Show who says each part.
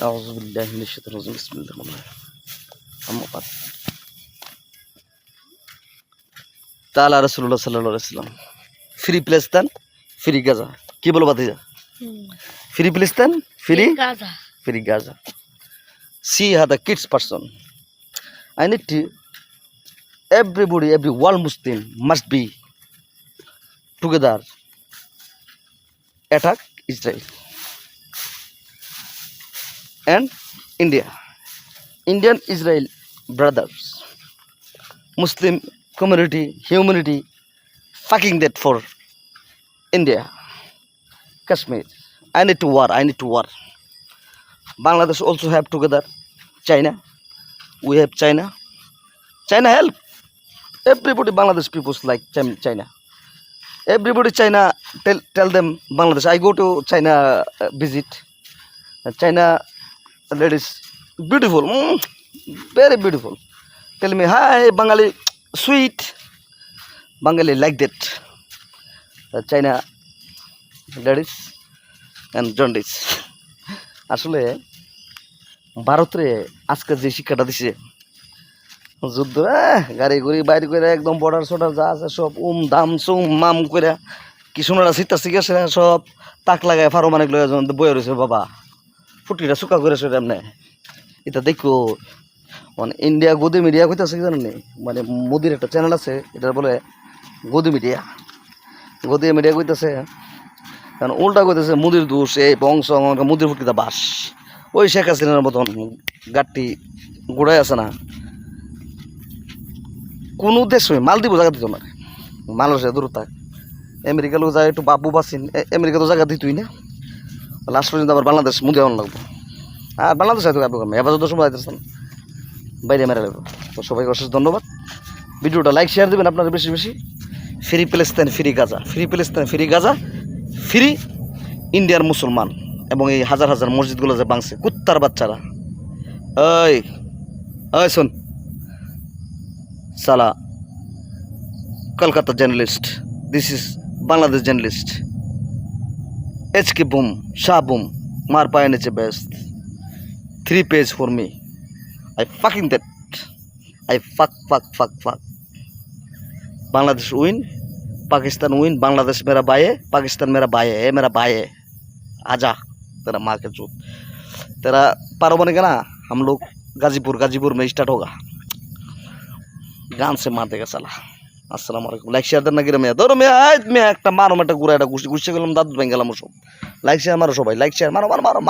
Speaker 1: أعوذ بالله من الشيطان الرجيم بسم الله الرحمن الرحيم أما بعد তাআলা রাসূলুল্লাহ সাল্লাল্লাহু আলাইহি ওয়াসাল্লাম ফ্রি প্লেস্তান ফ্রি গাজা কি বলো ভাতিজা free Palestine free Gaza see how the kids person I need to everybody every world Muslim must be together attack Israel and Indian Israel brothers Muslim community humanity fucking that for India Kashmir I need to war Bangladesh also have together China we have China help everybody Bangladesh people like China everybody China tell them Bangladesh I go to China visit China ladies beautiful very beautiful tell me hi Bengali sweet Bengali like that China ladies and jaundice আসলে ভারতে আজকে যে শিক্ষাটা দিছে যুদ্ধ গাড়ি গুড়ি বাইরে করে একদম বর্ডার সর্ডার যা আছে সব দাম সুম মাম করে কি সোনারা সিতা শিখেছে সব তাক লাগায় ফারমানিক লয়ে বয়ে রয়েছে বাবা ফুটিটা শুকা করে সেটা এমনি এটা দেখো মানে ইন্ডিয়া গদি মিডিয়া কইতাছে কি জানেন মানে মোদির একটা চ্যানেল আছে এটা বলে গদি মিডিয়া কইতাছে কারণ উল্টা কইতাছে মোদির দোষ এই বংশ মোদির ফুটিতে বাস ওই শেখ হাসিনার মতন গাড়ি গোড়ায় আছে না কোনো দেশ মালদ্বীপ জায়গা দিত না মালয়েশিয়া দূর থাক আমেরিকা লোক যায় একটু বাবু বাসিন আমেরিকা তো জায়গা দিতই না লাস্ট পর্যন্ত আবার বাংলাদেশ মুদি আন লাগবো আর বাংলাদেশ হয়তো আপনি হেফাজত সময় যাইতেছেন বাইরে মেরে লাগবো তো সবাইকে অশেষ ধন্যবাদ ভিডিওটা লাইক শেয়ার দেবেন আপনারা বেশি বেশি free Palestine free Gaza free ইন্ডিয়ার মুসলমান এবং এই হাজার হাজার মসজিদগুলো যে ভাঙছে কুত্তার বাচ্চারা ওই শোন সালা Kolkata journalist this is Bangladesh journalist HK boom Shah boom মার পায়ে নিচে best 3 page for me I fucking that I fuck Bangladesh win Pakistan win Bangladesh मेरा भाई है Pakistan मेरा भाई है मेरा भाई है आजा तेरा माँ के चूत तेरा पारमाणिक है ना हम लोग गाजीपुर में स्टार्ट होगा गान से मार देगा साला আসসালামু আলাইকুম লাইক শেয়ার দেন না কি রমিয়া ধরো মেয়া একটা মারো একটা গুড়া একটা গুছি গুছি গেলাম দাদু ভেঙে গেলাম সব লাইক শেয়ার মারো সবাই লাইক শেয়ার মারো